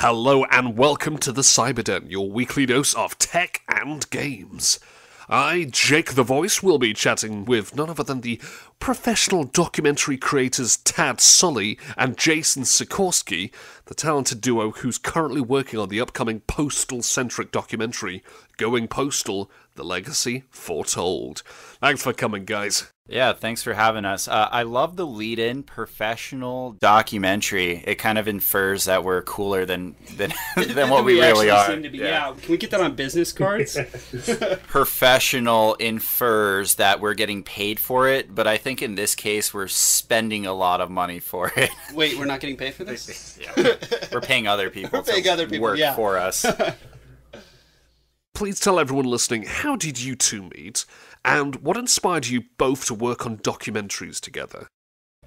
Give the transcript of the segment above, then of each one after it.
Hello and welcome to the Cyberden, your weekly dose of tech and games. I, Jake the Voice, will be chatting with none other than the professional documentary creators Tad Sallee and Jason Sikorsky, the talented duo who's currently working on the upcoming postal-centric documentary, Going Postal, The Legacy Foretold. Thanks for coming, guys. Yeah, thanks for having us. I love the lead-in professional documentary. It kind of infers that we're cooler than what we really are. Seem to be, yeah. Can we get that on business cards? Professional infers that we're getting paid for it, but I think in this case we're spending a lot of money for it. Wait, we're not getting paid for this? Yeah, we're paying other people to work for us. Please tell everyone listening, how did you two meet, and what inspired you both to work on documentaries together?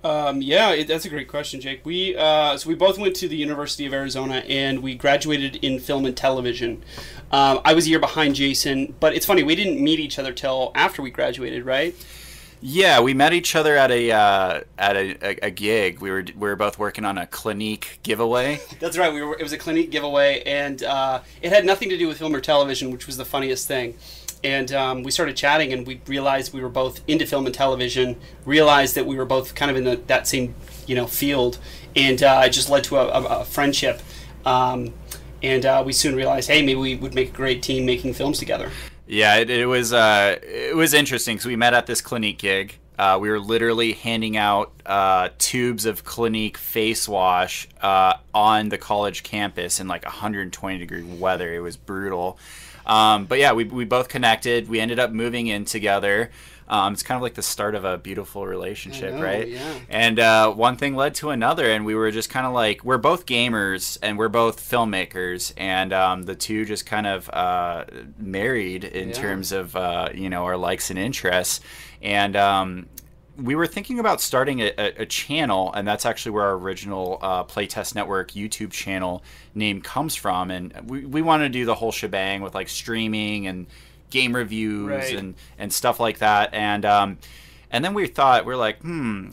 That's a great question, Jake. We both went to the University of Arizona, and we graduated in film and television. I was a year behind Jason, but it's funny, we didn't meet each other till after we graduated, right? Yeah, we met each other at a gig. We were both working on a Clinique giveaway. That's right. It was a Clinique giveaway, and it had nothing to do with film or television, which was the funniest thing. And we started chatting, and we realized we were both into film and television. Realized that we were both kind of in that same field, and it just led to a friendship. And we soon realized, hey, maybe we would make a great team making films together. Yeah, it was interesting because we met at this Clinique gig. We were literally handing out tubes of Clinique face wash on the college campus in like 120-degree weather. It was brutal. But yeah, we both connected. We ended up moving in together. It's kind of like the start of a beautiful relationship, right? Yeah. And one thing led to another, and we were just kind of like, we're both gamers and we're both filmmakers, and the two just kind of married in terms of our likes and interests. And we were thinking about starting a channel, and that's actually where our original Playtest Network YouTube channel name comes from. And we want to do the whole shebang with like streaming and game reviews and stuff like that. And then we're like,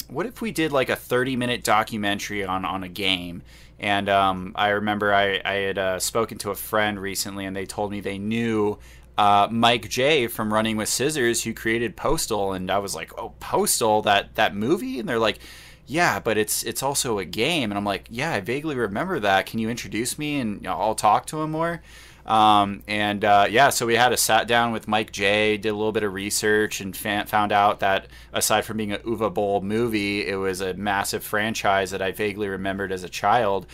what if we did like a 30-minute documentary on a game? And I remember I had spoken to a friend recently, and they told me they knew Mike J from Running with Scissors, who created Postal. And I was like, oh, Postal, that movie? And they're like, yeah, but it's also a game. And I'm like, yeah, I vaguely remember that. Can you introduce me and I'll talk to him more? So we had a sat down with Mike J, did a little bit of research, and found out that aside from being a Uva Bowl movie, it was a massive franchise that I vaguely remembered as a child.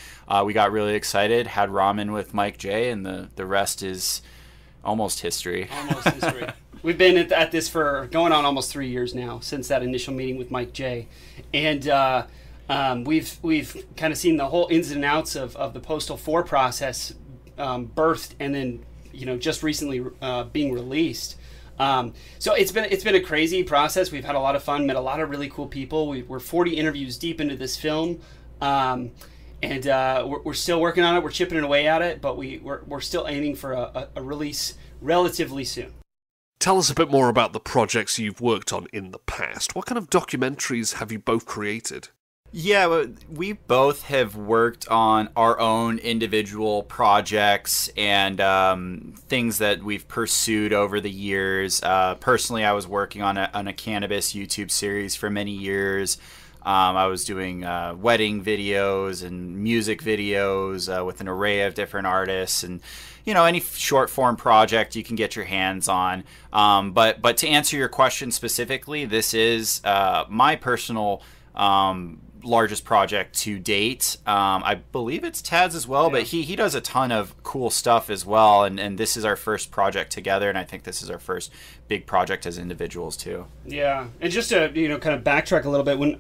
We got really excited, had ramen with Mike J, and the rest is almost history. Almost history. We've been at this for going on almost 3 years now, since that initial meeting with Mike J. And we've kind of seen the whole ins and outs of the Postal 4 process birthed, and then just recently being released. So it's been a crazy process. We've had a lot of fun, met a lot of really cool people. We're 40 interviews deep into this film, and we're still working on it. We're chipping away at it, but we're still aiming for a release relatively soon. Tell us a bit more about the projects you've worked on in the past. What kind of documentaries have you both created? Yeah, we both have worked on our own individual projects and things that we've pursued over the years. Personally, I was working on a cannabis YouTube series for many years. I was doing wedding videos and music videos with an array of different artists, and any short form project you can get your hands on. But to answer your question specifically, this is my personal largest project to date. I believe it's Tad's as well, but he does a ton of cool stuff as well, and this is our first project together, and I think this is our first big project as individuals too. Yeah, and just to kind of backtrack a little bit, when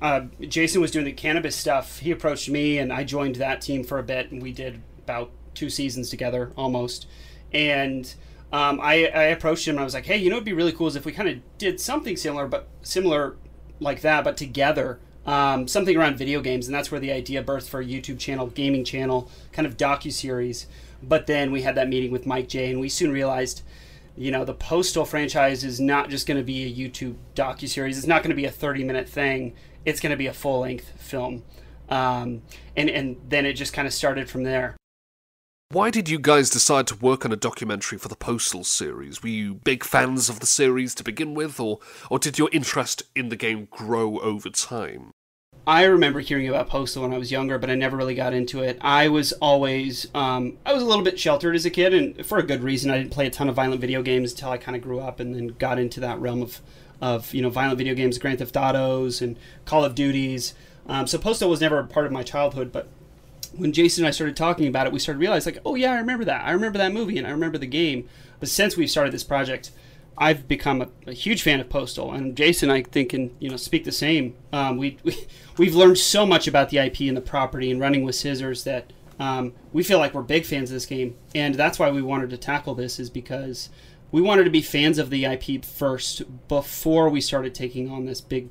Jason was doing the cannabis stuff, he approached me, and I joined that team for a bit, and we did about 2 seasons together almost. And I approached him, and I was like, hey, it'd be really cool is if we kind of did something similar like that, but together. Something around video games, and that's where the idea birthed for a YouTube channel, gaming channel, kind of docuseries. But then we had that meeting with Mike J, and we soon realized, the Postal franchise is not just going to be a YouTube docuseries. It's not going to be a 30-minute thing. It's going to be a full-length film. And then it just kind of started from there. Why did you guys decide to work on a documentary for the Postal series? Were you big fans of the series to begin with, or did your interest in the game grow over time? I remember hearing about Postal when I was younger, but I never really got into it. I was always, I was a little bit sheltered as a kid, and for a good reason. I didn't play a ton of violent video games until I kind of grew up and then got into that realm of violent video games, Grand Theft Autos and Call of Duties. So Postal was never a part of my childhood, but when Jason and I started talking about it, we started to realize, like, oh yeah, I remember that. I remember that movie, and I remember the game. But since we've started this project, I've become a huge fan of Postal, and Jason, I think, can speak the same. We've learned so much about the IP and the property and Running with Scissors that we feel like we're big fans of this game, and that's why we wanted to tackle this, is because we wanted to be fans of the IP first before we started taking on this big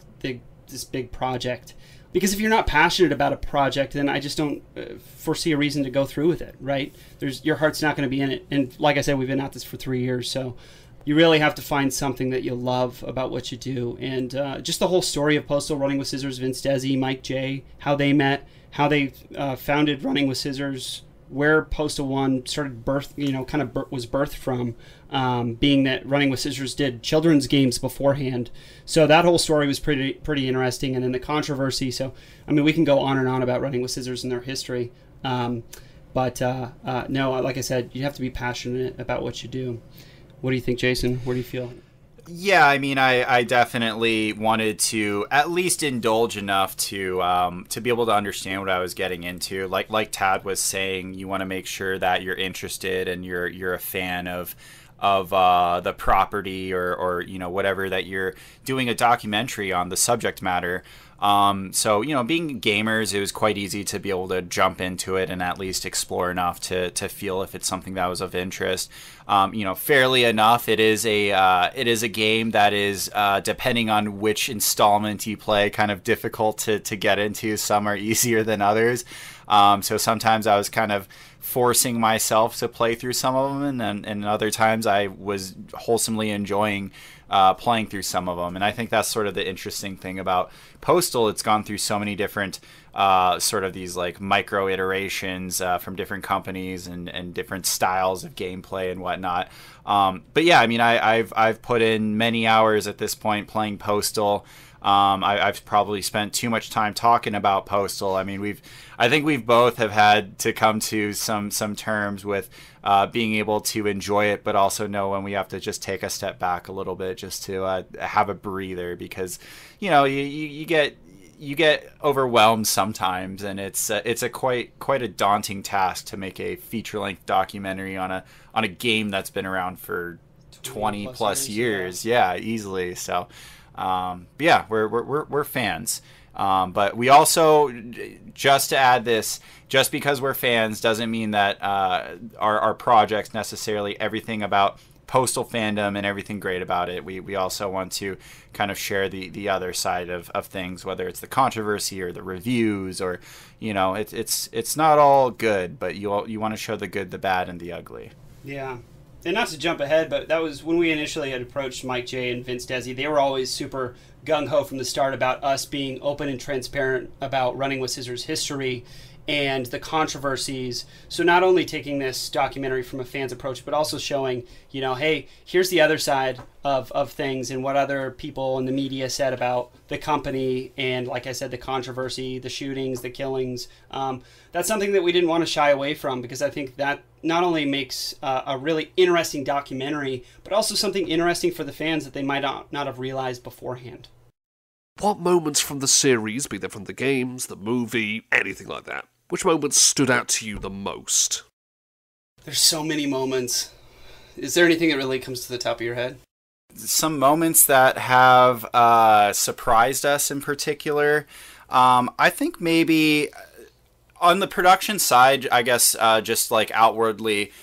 project. Because if you're not passionate about a project, then I just don't foresee a reason to go through with it, right? Your heart's not going to be in it. And like I said, we've been at this for 3 years, so you really have to find something that you love about what you do. And just the whole story of Postal, Running with Scissors, Vince Desi, Mike J, how they met, how they founded Running with Scissors, where Postal 1 started was birthed from, being that Running with Scissors did children's games beforehand. So that whole story was pretty interesting. And then the controversy. So, I mean, we can go on and on about Running with Scissors and their history. No, like I said, you have to be passionate about what you do. What do you think, Jason? Where do you feel? Yeah, I mean, I definitely wanted to at least indulge enough to be able to understand what I was getting into. Like Tad was saying, you want to make sure that you're interested and you're a fan of the property or whatever that you're doing a documentary on, the subject matter. So being gamers, it was quite easy to be able to jump into it and at least explore enough to feel if it's something that was of interest. Fairly enough, it is a game that is, depending on which installment you play, kind of difficult to get into. Some are easier than others. So sometimes I was kind of forcing myself to play through some of them, and other times I was wholesomely enjoying playing through some of them. And I think that's sort of the interesting thing about Postal. It's gone through so many different sort of these like micro iterations from different companies and different styles of gameplay and whatnot. But yeah, I mean, I've put in many hours at this point playing Postal. I've probably spent too much time talking about Postal. I mean, I think we've both have had to come to some terms with being able to enjoy it, but also know when we have to just take a step back a little bit just to have a breather, because you get overwhelmed sometimes, and it's a quite a daunting task to make a feature-length documentary on a game that's been around for 20 plus years. Yeah, easily. So. But yeah, we're fans. But we also, just to add this, just because we're fans doesn't mean that our projects necessarily everything about Postal fandom and everything great about it. We also want to kind of share the other side of things, whether it's the controversy or the reviews, or it's not all good, but you want to show the good, the bad, and the ugly. Yeah. And not to jump ahead, but that was when we initially had approached Mike J and Vince Desi. They were always super gung-ho from the start about us being open and transparent about Running with Scissors history and the controversies. So not only taking this documentary from a fan's approach, but also showing, hey, here's the other side of things and what other people in the media said about the company. And like I said, the controversy, the shootings, the killings. That's something that we didn't want to shy away from, because I think that not only makes a really interesting documentary, but also something interesting for the fans that they might not have realized beforehand. What moments from the series, be they from the games, the movie, anything like that, which moments stood out to you the most? There's so many moments. Is there anything that really comes to the top of your head? Some moments that have surprised us in particular. I think maybe on the production side, I guess, just like outwardly,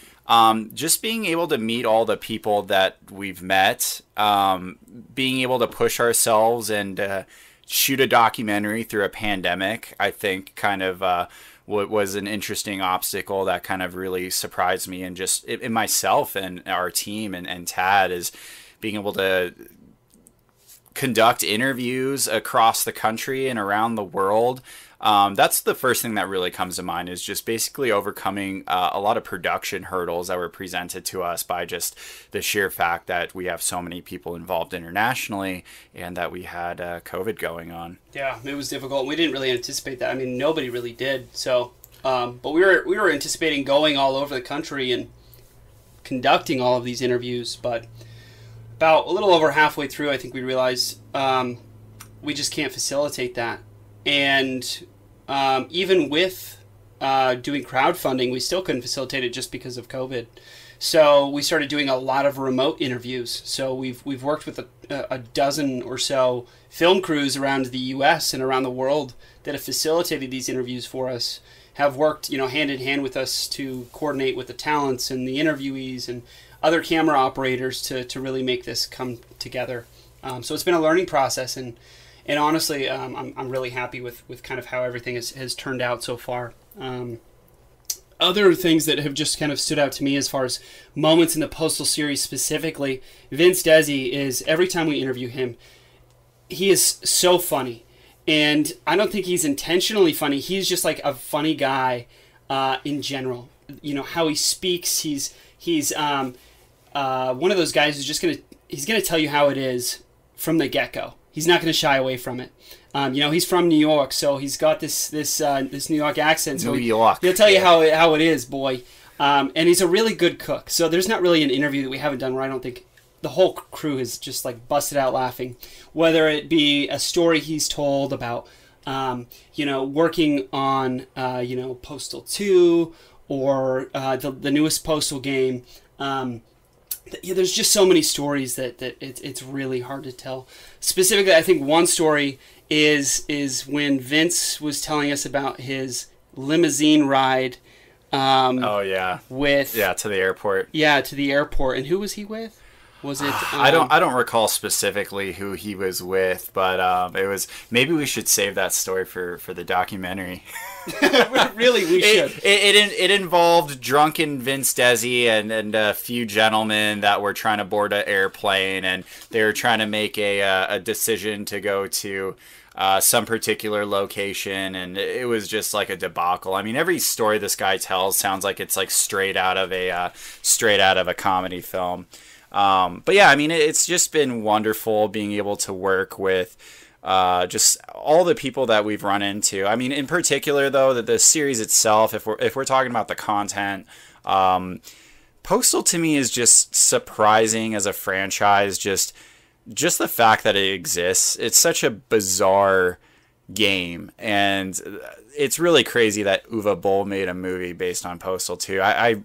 just being able to meet all the people that we've met, being able to push ourselves and shoot a documentary through a pandemic, I think kind of was an interesting obstacle that kind of really surprised me, and just in myself and our team and Tad, is being able to conduct interviews across the country and around the world That's the first thing that really comes to mind, is just basically overcoming a lot of production hurdles that were presented to us by just the sheer fact that we have so many people involved internationally and that we had COVID going on. Yeah, it was difficult. We didn't really anticipate that. I mean, nobody really did. So, but we were anticipating going all over the country and conducting all of these interviews. But about a little over halfway through, I think we realized we just can't facilitate that. And even with doing crowdfunding, we still couldn't facilitate it just because of COVID. So we started doing a lot of remote interviews. So we've worked with a dozen or so film crews around the U.S. and around the world that have facilitated these interviews for us, have worked, hand in hand with us to coordinate with the talents and the interviewees and other camera operators to really make this come together. So it's been a learning process, and honestly, I'm really happy with kind of how everything has turned out so far. Other things that have just kind of stood out to me as far as moments in the Postal series specifically, Vince Desi is, every time we interview him, he is so funny. And I don't think he's intentionally funny. He's just like a funny guy in general. How he speaks, he's one of those guys who's he's gonna tell you how it is from the get-go. He's not going to shy away from it. He's from New York, so he's got this New York accent. So he'll tell you how it is, boy. And he's a really good cook. So there's not really an interview that we haven't done where I don't think the whole crew has just like busted out laughing. Whether it be a story he's told about, working on, Postal 2 or the newest Postal game. There's just so many stories that it's really hard to tell. Specifically, I think one story is when Vince was telling us about his limousine ride. To the airport. Yeah, to the airport. And who was he with? Was it? I don't recall specifically who he was with, but it was. Maybe we should save that story for the documentary. Really, we should. It involved drunken Vince Desi and a few gentlemen that were trying to board an airplane, and they were trying to make a decision to go to some particular location, and it was just like a debacle. I mean, every story this guy tells sounds like it's like straight out of a comedy film. But yeah, I mean, it's just been wonderful being able to work with just all the people that we've run into. I mean, in particular, though, that the series itself, if we're talking about the content, Postal to me is just surprising as a franchise. Just the fact that it exists. It's such a bizarre game, and it's really crazy that Uwe Boll made a movie based on Postal 2. I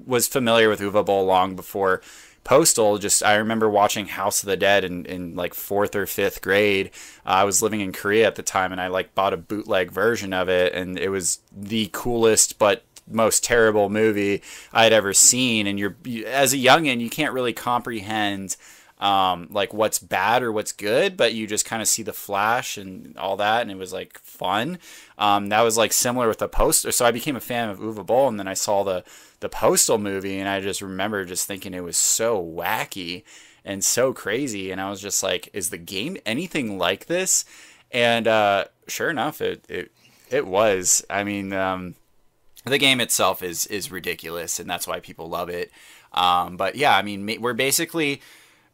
was familiar with Uwe Boll long before Postal. I remember watching House of the Dead in like 4th or 5th grade. I was living in Korea at the time, and I like bought a bootleg version of it, and it was the coolest but most terrible movie I had ever seen. And as a youngin', you can't really comprehend like what's bad or what's good, but you just kind of see the flash and all that, and it was like fun. That was like similar with the Postal. So I became a fan of Uwe Boll, and then I saw the Postal movie, and I just remember just thinking it was so wacky and so crazy, and I was just like, is the game anything like this? And sure enough, it was. I mean, the game itself is ridiculous, and that's why people love it. But yeah, I mean, we're basically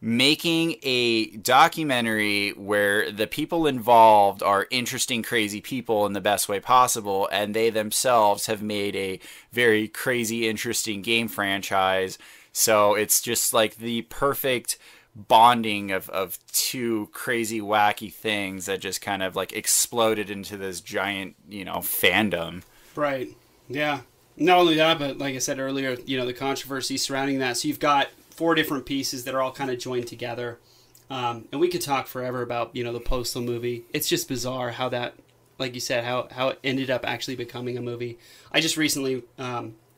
making a documentary where the people involved are interesting, crazy people in the best way possible, and they themselves have made a very crazy, interesting game franchise. So it's just like the perfect bonding of two crazy, wacky things that just kind of like exploded into this giant, fandom. Right. Yeah. Not only that, but like I said earlier, the controversy surrounding that. So you've got 4 different pieces that are all kind of joined together. And we could talk forever about, the Postal movie. It's just bizarre how that, like you said, how it ended up actually becoming a movie. I just recently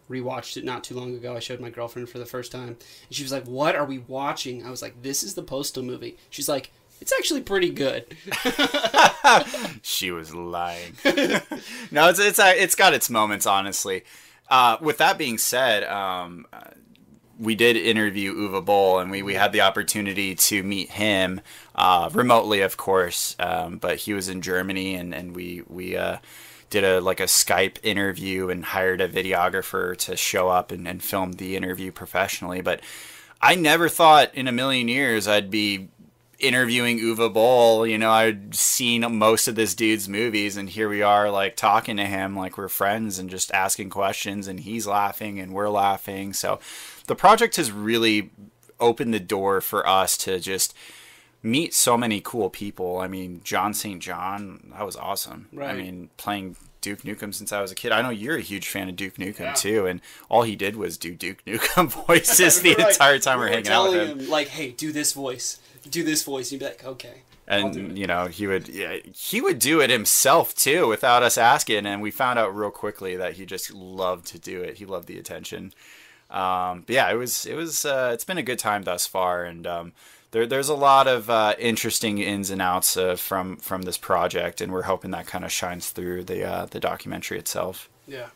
rewatched it not too long ago. I showed my girlfriend for the first time, and she was like, "What are we watching?" I was like, "This is the Postal movie." She's like, "It's actually pretty good." She was lying. No, it's got its moments, honestly. With that being said, we did interview Uwe Boll, and we had the opportunity to meet him remotely, of course, but he was in Germany, and we did a Skype interview and hired a videographer to show up and film the interview professionally. But I never thought in a million years I'd be interviewing Uwe Boll. You know, I'd seen most of this dude's movies, and here we are, like, talking to him like we're friends and just asking questions, and he's laughing and we're laughing. So the project has really opened the door for us to just meet so many cool people. I mean, John St. John, that was awesome. Right. I mean, playing Duke Nukem since I was a kid. I know you're a huge fan of Duke Nukem too, and all he did was do Duke Nukem voices the entire time we're hanging out with him. Like, hey, do this voice. Do this voice. You'd be like, okay. And, you know, he would do it himself too without us asking, and we found out real quickly that he just loved to do it. He loved the attention. But yeah, it's been a good time thus far, and there's a lot of interesting ins and outs from this project, and we're hoping that kind of shines through the documentary itself. Yeah.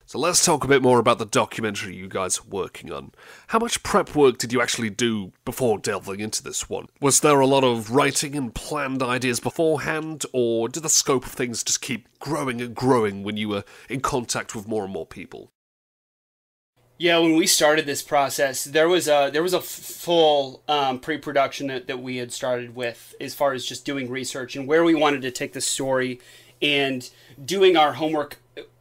So let's talk a bit more about the documentary you guys are working on. How much prep work did you actually do before delving into this one? Was there a lot of writing and planned ideas beforehand, or did the scope of things just keep growing and growing when you were in contact with more and more people? Yeah, when we started this process, there was a full pre-production that we had started with, as far as just doing research and where we wanted to take the story, and doing our homework,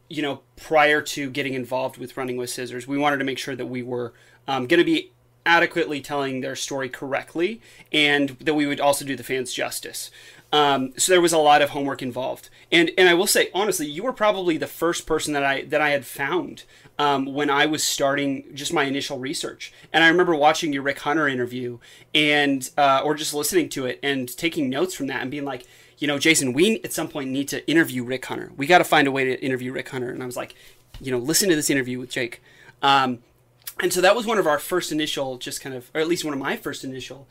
you know, prior to getting involved with Running with Scissors. We wanted to make sure that we were going to be adequately telling their story correctly, and that we would also do the fans justice. So there was a lot of homework involved, and I will say honestly, you were probably the first person that I had found when I was starting just my initial research. And I remember watching your Rick Hunter interview, and or just listening to it and taking notes from that and being like, you know, Jason, we at some point need to interview Rick Hunter. We got to find a way to interview Rick Hunter. And I was like, you know, listen to this interview with Jake. And so that was one of our first initial, just kind of, or at least one of my first initial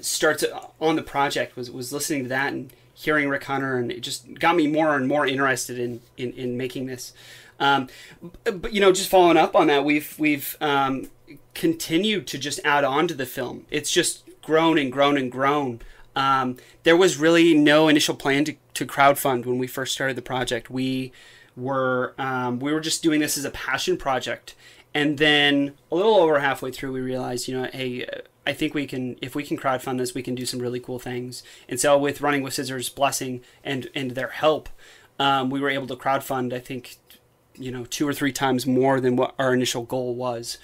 starts on the project was listening to that and hearing Rick Hunter, and it just got me more and more interested in making this. But you know, just following up on that, we've continued to just add on to the film. It's just grown and grown and grown. There was really no initial plan to crowdfund when we first started the project. We were just doing this as a passion project, and then a little over halfway through, we realized, you know, hey, I think if we can crowdfund this, we can do some really cool things. And so, with Running with Scissors' blessing and their help, we were able to crowdfund, I think, you know, 2 or 3 times more than what our initial goal was.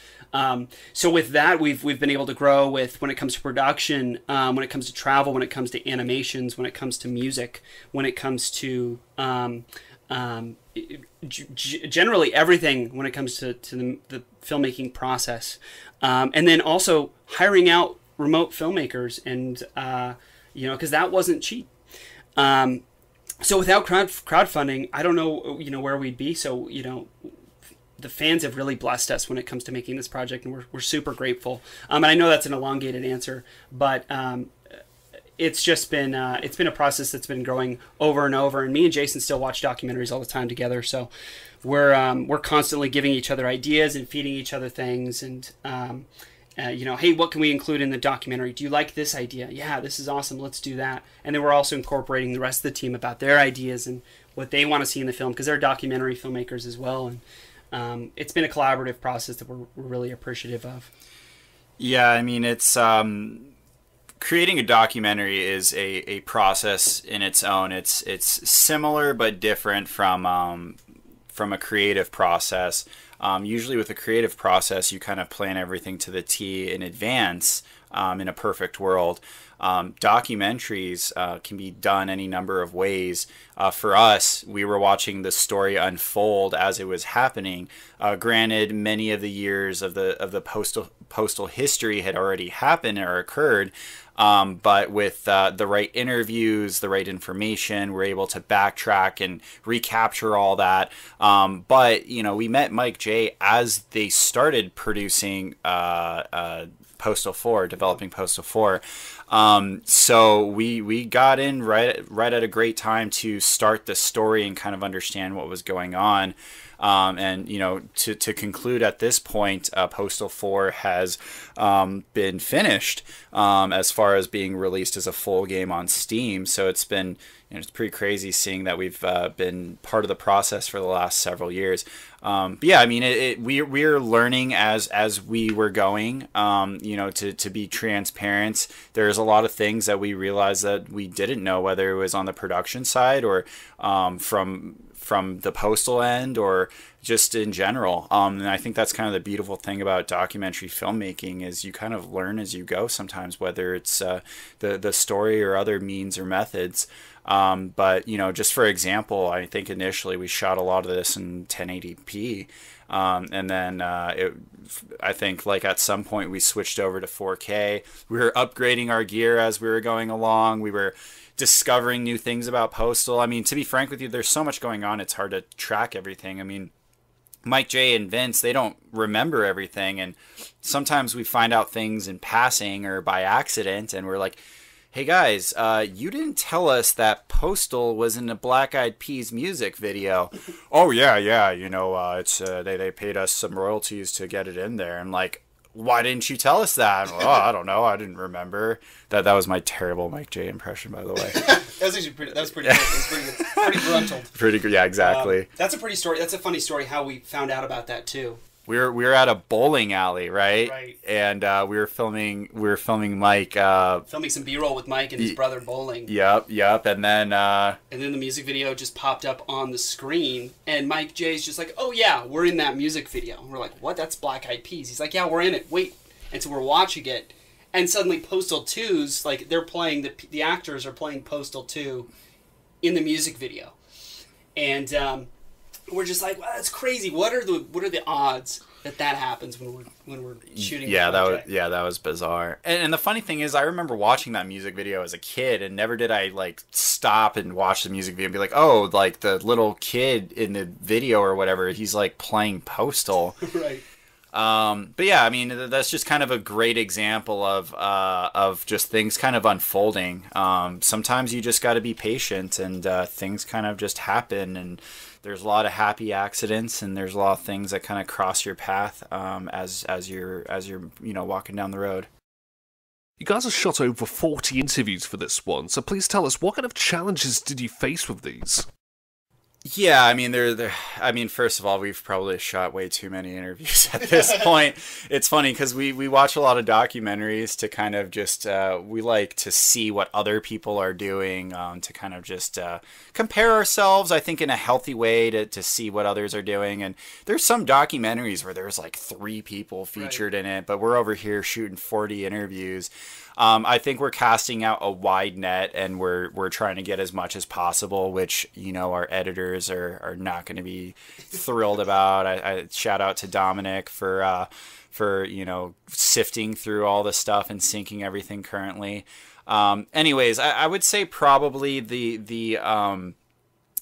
So with that, we've been able to grow with, when it comes to production, when it comes to travel, when it comes to animations, when it comes to music, when it comes to generally everything when it comes to the filmmaking process, and then also hiring out remote filmmakers, and you know, because that wasn't cheap. So without crowdfunding, I don't know, you know, where we'd be. So, you know, the fans have really blessed us when it comes to making this project, and we're super grateful. And I know that's an elongated answer, but it's just been it's been a process that's been growing over and over. And me and Jason still watch documentaries all the time together, so we're constantly giving each other ideas and feeding each other things. And you know, hey, what can we include in the documentary? Do you like this idea? Yeah, this is awesome. Let's do that. And then we're also incorporating the rest of the team about their ideas and what they want to see in the film, because they're documentary filmmakers as well. And it's been a collaborative process that we're really appreciative of. Yeah, I mean, it's creating a documentary is a process in its own. It's similar but different from a creative process. Usually with a creative process, you kind of plan everything to the T in advance in a perfect world. Documentaries can be done any number of ways. For us, we were watching the story unfold as it was happening. Granted, many of the years of the postal history had already happened or occurred, but with the right interviews, the right information, we're able to backtrack and recapture all that. But you know, we met Mike J as they started producing Postal 4, developing Postal 4. So we got in right at a great time to start the story and kind of understand what was going on. And to conclude at this point, Postal 4 has been finished as far as being released as a full game on Steam. So it's been it's pretty crazy seeing that we've been part of the process for the last several years. But yeah, I mean, we're learning as we were going. To be transparent, there's a lot of things that we realized that we didn't know, whether it was on the production side or from the postal end or just in general. And I think that's kind of the beautiful thing about documentary filmmaking is you kind of learn as you go sometimes, whether it's the story or other means or methods. But just for example, I think initially we shot a lot of this in 1080p. And then I think like at some point we switched over to 4K. We were upgrading our gear as we were going along. We were discovering new things about Postal. I mean, to be frank with you, there's so much going on, it's hard to track everything. I mean, Mike J and Vince, they don't remember everything, and sometimes we find out things in passing or by accident, and we're like, hey guys, you didn't tell us that Postal was in the Black Eyed Peas music video. Oh yeah, it's they paid us some royalties to get it in there. I'm like, why didn't you tell us that? Oh, I don't know. I didn't remember. That was my terrible Mike J impression, by the way. That was actually pretty good. Pretty gruntled. Pretty good. Yeah, exactly. That's a pretty story. That's a funny story how we found out about that too. We were at a bowling alley, right? Right. And we were filming Mike. Filming some B-roll with Mike and his brother bowling. Yep. And then the music video just popped up on the screen, and Mike J's just like, "Oh yeah, we're in that music video." And we're like, "What? That's Black Eyed Peas." He's like, "Yeah, we're in it. Wait." And so we're watching it, and suddenly Postal 2's like they're playing the actors are playing Postal 2 in the music video, and we're just like, wow, that's crazy. What are the odds that happens when we're shooting? Yeah, that was bizarre. And the funny thing is, I remember watching that music video as a kid, and never did I like stop and watch the music video and be like, oh, like the little kid in the video or whatever, he's like playing Postal. Right. But yeah, I mean, that's just kind of a great example of just things kind of unfolding. Sometimes you just got to be patient, and things kind of just happen, and there's a lot of happy accidents, and there's a lot of things that kind of cross your path as you're walking down the road. You guys have shot over 40 interviews for this one, so please tell us, what kind of challenges did you face with these? Yeah, I mean, first of all, we've probably shot way too many interviews at this point. It's funny because we watch a lot of documentaries to kind of just, we like to see what other people are doing, to kind of just compare ourselves, I think, in a healthy way to see what others are doing. And there's some documentaries where there's like 3 people featured in it, but we're over here shooting 40 interviews. I think we're casting out a wide net, and we're trying to get as much as possible, which, our editors are not going to be thrilled about. I shout out to Dominic for sifting through all the stuff and syncing everything currently. Anyways, I would say probably the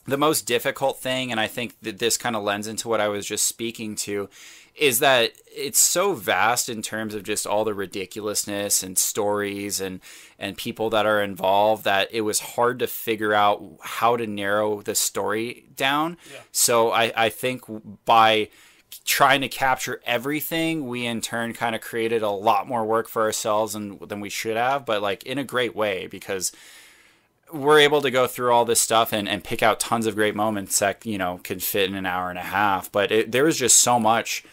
most difficult thing, and I think that this kind of lends into what I was just speaking to, is that it's so vast in terms of just all the ridiculousness and stories and people that are involved that it was hard to figure out how to narrow the story down. Yeah. So I think by trying to capture everything, we in turn kind of created a lot more work for ourselves than we should have, but like in a great way, because we're able to go through all this stuff and pick out tons of great moments that, could fit in an hour and a half. But there was just so much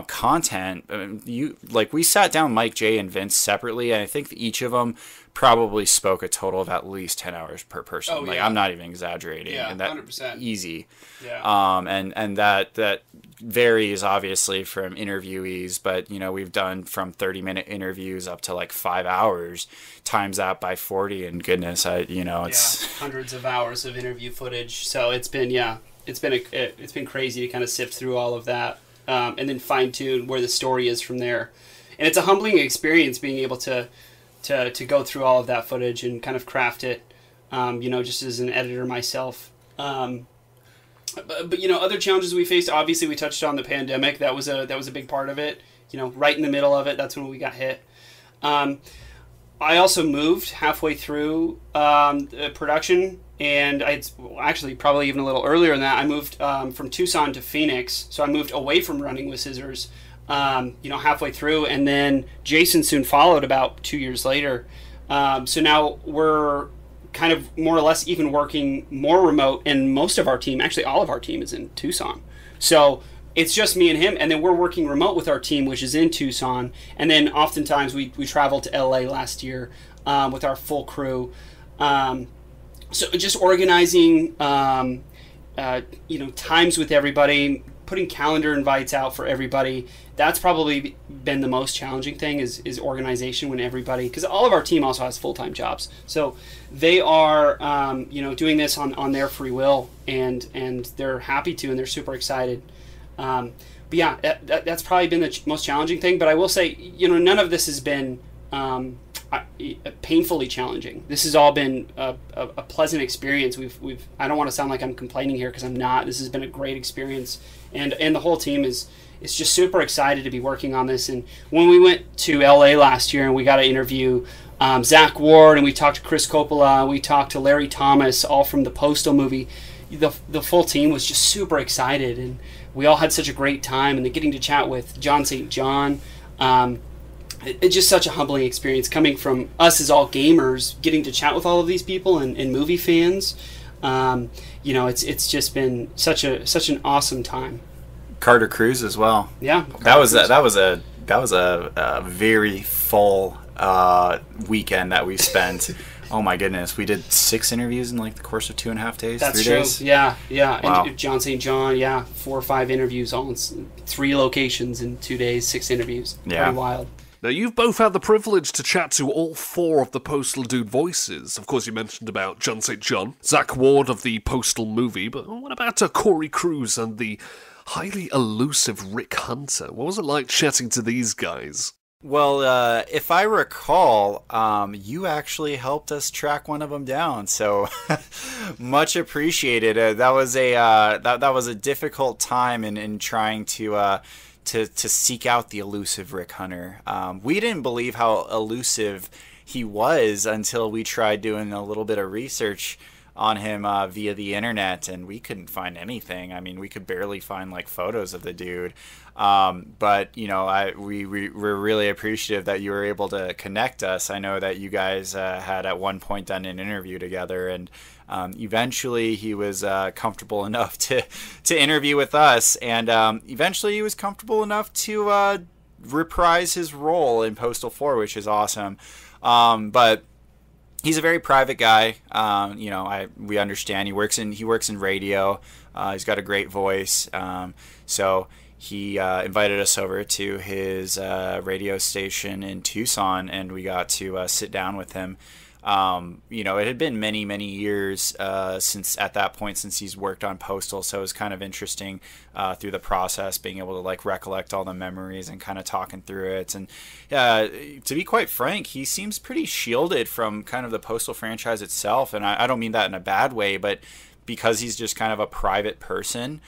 content. We sat down Mike J and Vince separately, and I think each of them probably spoke a total of at least 10 hours per person. Oh, yeah. I'm not even exaggerating. Yeah, and that 100%. Easy. Yeah. And that varies obviously from interviewees, but we've done from 30-minute interviews up to like 5 hours, times that by 40, and goodness, it's hundreds of hours of interview footage. So it's been crazy to kind of sift through all of that. And then fine-tune where the story is from there. And it's a humbling experience being able to go through all of that footage and kind of craft it, just as an editor myself. But other challenges we faced, obviously we touched on the pandemic. That was a big part of it. Right in the middle of it, that's when we got hit. I also moved halfway through production, and actually probably even a little earlier than that. I moved from Tucson to Phoenix, so I moved away from Running with Scissors, halfway through, and then Jason soon followed about 2 years later. So now we're kind of more or less even working more remote, and most of our team, actually all of our team, is in Tucson. So it's just me and him, and then we're working remote with our team, which is in Tucson, and then oftentimes we traveled to LA last year with our full crew. So just organizing, times with everybody, putting calendar invites out for everybody. That's probably been the most challenging thing is organization when everybody, because all of our team also has full-time jobs. So they are, doing this on their free will, and they're happy to, and they're super excited. But yeah, that's probably been the most challenging thing. But I will say, none of this has been painfully challenging. This has all been a pleasant experience. I don't want to sound like I'm complaining here, because I'm not. This has been a great experience, and the whole team is just super excited to be working on this. And when we went to LA last year and we got to interview Zach Ward, and we talked to Chris Coppola, we talked to Larry Thomas, all from the Postal movie, the full team was just super excited, and we all had such a great time. And then getting to chat with John St. John, it's just such a humbling experience coming from us as all gamers, getting to chat with all of these people and movie fans. It's just been such an awesome time. Carter Cruz as well. Yeah, that was a very full weekend that we spent. Oh my goodness, we did 6 interviews in like the course of 2.5 days. That's 3 true. days. Yeah. Wow. And John St. John, 4 or 5 interviews, all in 3 locations in 2 days, 6 interviews. Yeah. Pretty wild. Now, you've both had the privilege to chat to all 4 of the Postal Dude voices. Of course, you mentioned about John St. John, Zach Ward of the Postal movie, but what about Corey Cruz and the highly elusive Rick Hunter? What was it like chatting to these guys? Well, if I recall, you actually helped us track one of them down, so much appreciated. That was a difficult time in trying to seek out the elusive Rick Hunter. We didn't believe how elusive he was until we tried doing a little bit of research on him via the internet, and we couldn't find anything. I mean, we could barely find like photos of the dude. But we're really appreciative that you were able to connect us. I know that you guys had at one point done an interview together, and eventually he was comfortable enough to interview with us, and eventually he was comfortable enough to reprise his role in Postal 4, which is awesome. But he's a very private guy. We understand he works in radio. He's got a great voice. So he invited us over to his radio station in Tucson, and we got to sit down with him. It had been many, many years since he's worked on Postal, so it was kind of interesting through the process, being able to like recollect all the memories and kind of talking through it. And to be quite frank, he seems pretty shielded from kind of the Postal franchise itself, and I don't mean that in a bad way, but because he's just kind of a private person,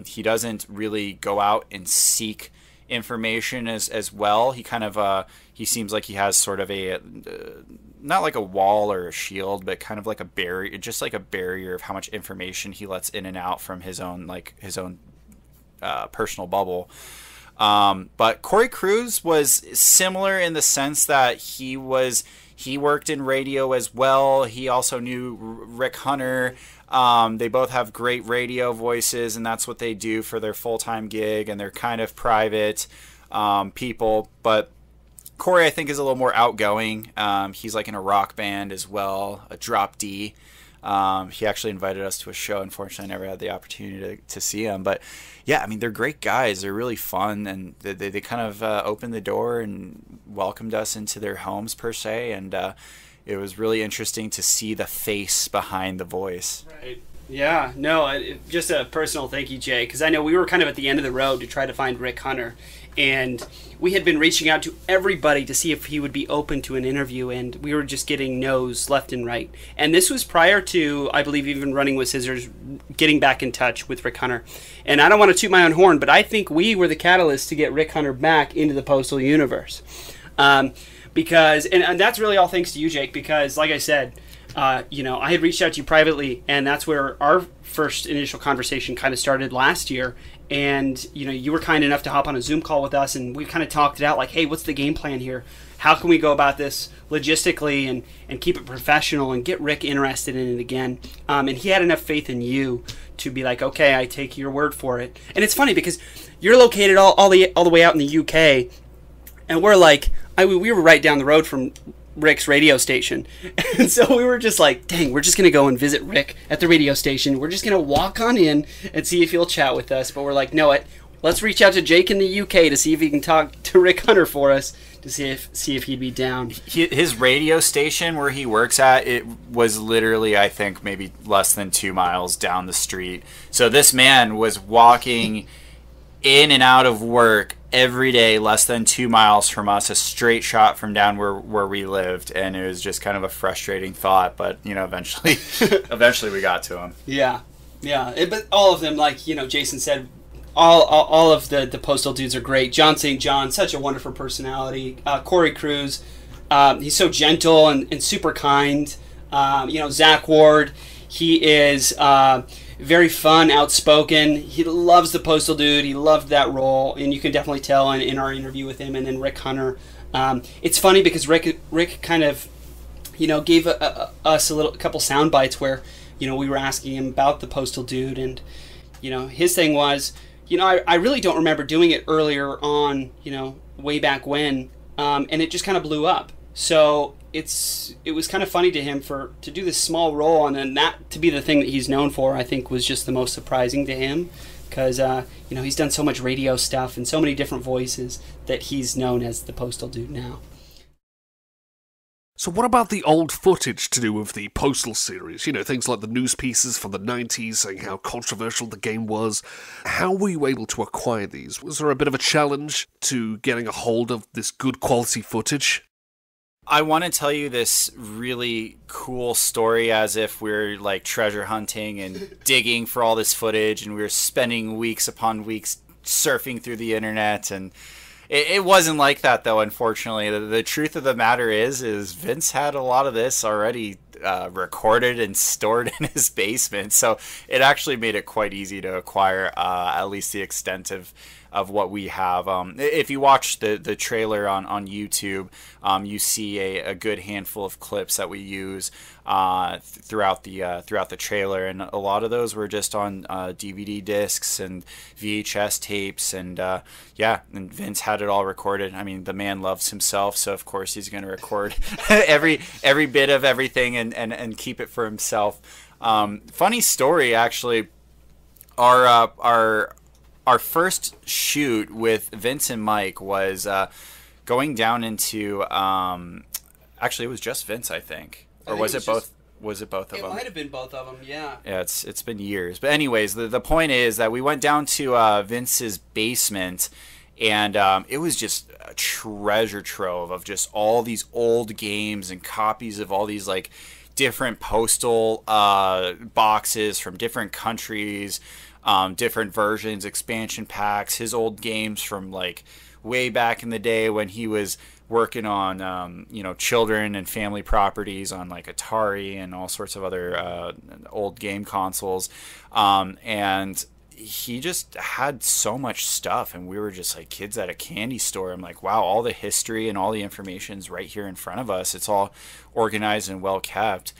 he doesn't really go out and seek information as well. He kind of he seems like he has sort of a not like a wall or a shield, but kind of like a barrier, just like a barrier of how much information he lets in and out from his own personal bubble. But Corey Cruz was similar in the sense that he worked in radio as well. He also knew Rick Hunter. They both have great radio voices, and that's what they do for their full-time gig, and they're kind of private people. But Corey, I think, is a little more outgoing. He's like in a rock band as well, a Drop D. He actually invited us to a show. Unfortunately, I never had the opportunity to see him. But yeah, I mean, they're great guys. They're really fun, and they kind of opened the door and welcomed us into their homes, per se. And it was really interesting to see the face behind the voice. Right. Yeah. No, just a personal thank you, Jay, because I know we were kind of at the end of the road to try to find Rick Hunter. And we had been reaching out to everybody to see if he would be open to an interview, and we were just getting no's left and right. And this was prior to, I believe, even Running with Scissors getting back in touch with Rick Hunter. And I don't want to toot my own horn, but I think we were the catalyst to get Rick Hunter back into the Postal universe. because and that's really all thanks to you, Jake, because like I said, I had reached out to you privately, and that's where our first initial conversation kind of started last year. And you were kind enough to hop on a Zoom call with us, and we kind of talked it out like, hey, what's the game plan here? How can we go about this logistically and keep it professional and get Rick interested in it again? And he had enough faith in you to be like, okay, I take your word for it. And it's funny because you're located all the way out in the UK, and we're like, we were right down the road from Rick's radio station. And so we were just like, dang, we're just going to go and visit Rick at the radio station. We're just going to walk on in and see if he'll chat with us. But we're like, no, let's reach out to Jake in the UK to see if he can talk to Rick Hunter for us, to see if he'd be down. His radio station where he works at, it was literally, I think, maybe less than 2 miles down the street. So this man was walking in and out of work every day, less than 2 miles from us, a straight shot from down where we lived. And it was just kind of a frustrating thought, but eventually we got to him. Yeah. But all of them, like Jason said, all of the Postal dudes are great. John St. John, such a wonderful personality. Corey Cruz, he's so gentle and super kind. Zach Ward, he is very fun, outspoken. He loves the Postal Dude. He loved that role, and you can definitely tell in our interview with him. And then Rick Hunter. It's funny because Rick kind of, gave us a couple sound bites where, we were asking him about the Postal Dude, and his thing was, I really don't remember doing it earlier on, way back when, and it just kind of blew up. So it was kind of funny to him to do this small role, and then that to be the thing that he's known for, I think was just the most surprising to him, because he's done so much radio stuff and so many different voices that he's known as the Postal Dude now. So what about the old footage to do with the Postal series? Things like the news pieces from the 90s saying how controversial the game was. How were you able to acquire these? Was there a bit of a challenge to getting a hold of this good quality footage? I want to tell you this really cool story as if we're like treasure hunting and digging for all this footage, and we're spending weeks upon weeks surfing through the internet, and it wasn't like that, though, unfortunately. The truth of the matter is Vince had a lot of this already recorded and stored in his basement, so it actually made it quite easy to acquire at least the extent of what we have. If you watch the trailer on YouTube, you see a good handful of clips that we use throughout the trailer, and a lot of those were just on DVD discs and VHS tapes, and and Vince had it all recorded. I mean, the man loves himself, so of course he's going to record every bit of everything and keep it for himself. Funny story, actually. Our first shoot with Vince and Mike was going down into actually it was just Vince, I think, or was it both? Was it both of them? It might have been both of them, yeah. Yeah, it's been years, but anyways, the point is that we went down to Vince's basement, and it was just a treasure trove of just all these old games and copies of all these like different postal boxes from different countries. Different versions, expansion packs, his old games from like way back in the day when he was working on children and family properties on like Atari and all sorts of other old game consoles, and he just had so much stuff, and we were just like kids at a candy store. I'm like, wow, all the history and all the information's right here in front of us. It's all organized and well kept.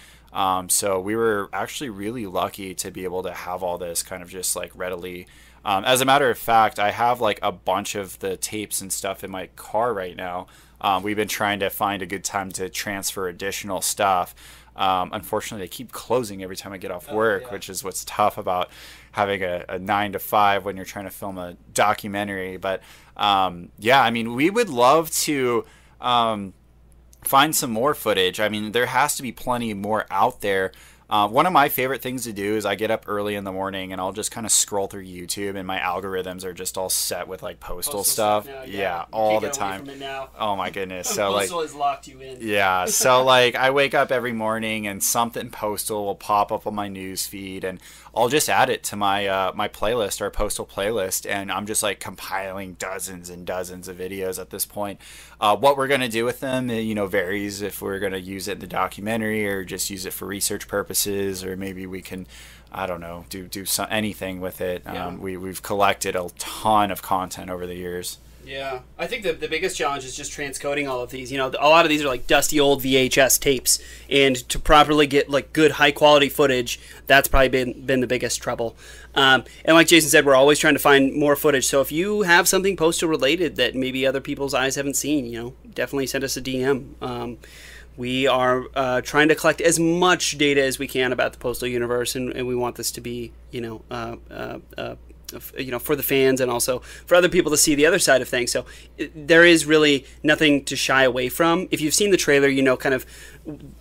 So we were actually really lucky to be able to have all this kind of just like readily. As a matter of fact, I have like a bunch of the tapes and stuff in my car right now. We've been trying to find a good time to transfer additional stuff. Unfortunately, they keep closing every time I get off work, which is what's tough about having a 9 to 5 when you're trying to film a documentary. But I mean, we would love to find some more footage. I mean, there has to be plenty more out there. One of my favorite things to do is I get up early in the morning and I'll just kind of scroll through YouTube, and my algorithms are just all set with like postal stuff. Now, yeah, all the time. Oh my goodness. So Postal has locked you in. Yeah, so like I wake up every morning and something postal will pop up on my news feed, and I'll just add it to my my playlist, our postal playlist, and I'm just like compiling dozens and dozens of videos at this point. What we're gonna do with them, varies if we're gonna use it in the documentary or just use it for research purposes, or maybe we can, I don't know, do anything with it. Yeah. We've collected a ton of content over the years. Yeah, I think the biggest challenge is just transcoding all of these. A lot of these are like dusty old VHS tapes, and to properly get like good high quality footage, that's probably been the biggest trouble. And like Jason said, we're always trying to find more footage. So if you have something postal related that maybe other people's eyes haven't seen, definitely send us a DM. We are trying to collect as much data as we can about the postal universe, and we want this to be, for the fans and also for other people to see the other side of things. So there is really nothing to shy away from. If you've seen the trailer, kind of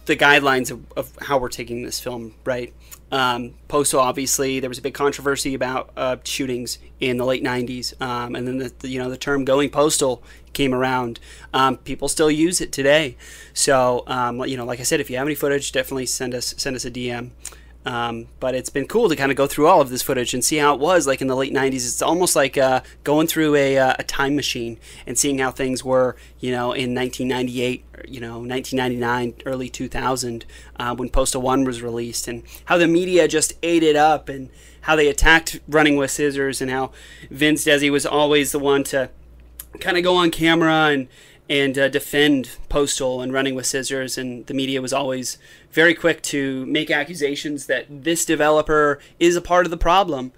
the guidelines of how we're taking this film, right? Postal, obviously, there was a big controversy about shootings in the late 90s. And then the term Going Postal came around. People still use it today. So, like I said, if you have any footage, definitely send us a DM. But it's been cool to kind of go through all of this footage and see how it was like in the late 90s. It's almost like going through a time machine and seeing how things were, in 1998, 1999, early 2000, when Postal 1 was released, and how the media just ate it up, and how they attacked Running with Scissors, and how Vince Desi was always the one to kind of go on camera and defend Postal and Running with Scissors, and the media was always very quick to make accusations that this developer is a part of the problem.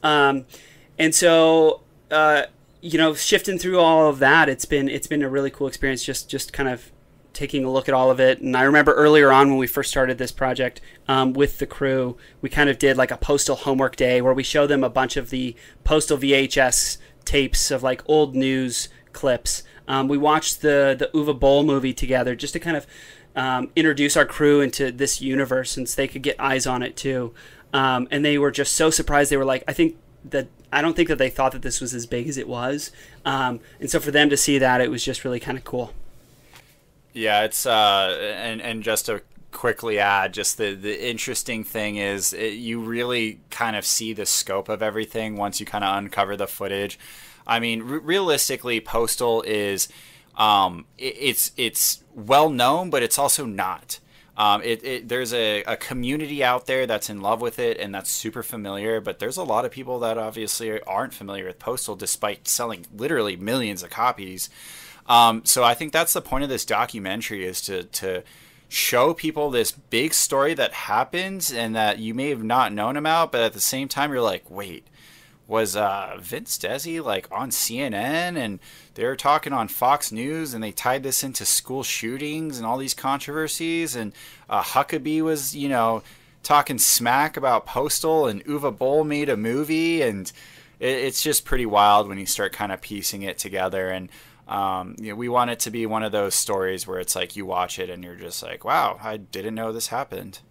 And so, shifting through all of that, it's been a really cool experience, just kind of taking a look at all of it. And I remember earlier on when we first started this project with the crew, we kind of did like a postal homework day where we show them a bunch of the postal VHS tapes of like old news clips. We watched the Uwe Boll movie together just to kind of introduce our crew into this universe, since they could get eyes on it too. And they were just so surprised. They were like, I don't think that they thought that this was as big as it was. And so for them to see that, it was just really kind of cool. Yeah, it's and just to quickly add, just the interesting thing is you really kind of see the scope of everything once you kind of uncover the footage. I mean, realistically, Postal is it's well known, but it's also not. There's a community out there that's in love with it and that's super familiar, but there's a lot of people that obviously aren't familiar with Postal, despite selling literally millions of copies. So I think that's the point of this documentary, is to show people this big story that happens and that you may have not known about, but at the same time you're like, wait, was Vince Desi like on CNN and they were talking on Fox News and they tied this into school shootings and all these controversies, and Huckabee was talking smack about Postal, and Uwe Boll made a movie, and it's just pretty wild when you start kind of piecing it together. And we want it to be one of those stories where it's like you watch it and you're just like, wow, I didn't know this happened.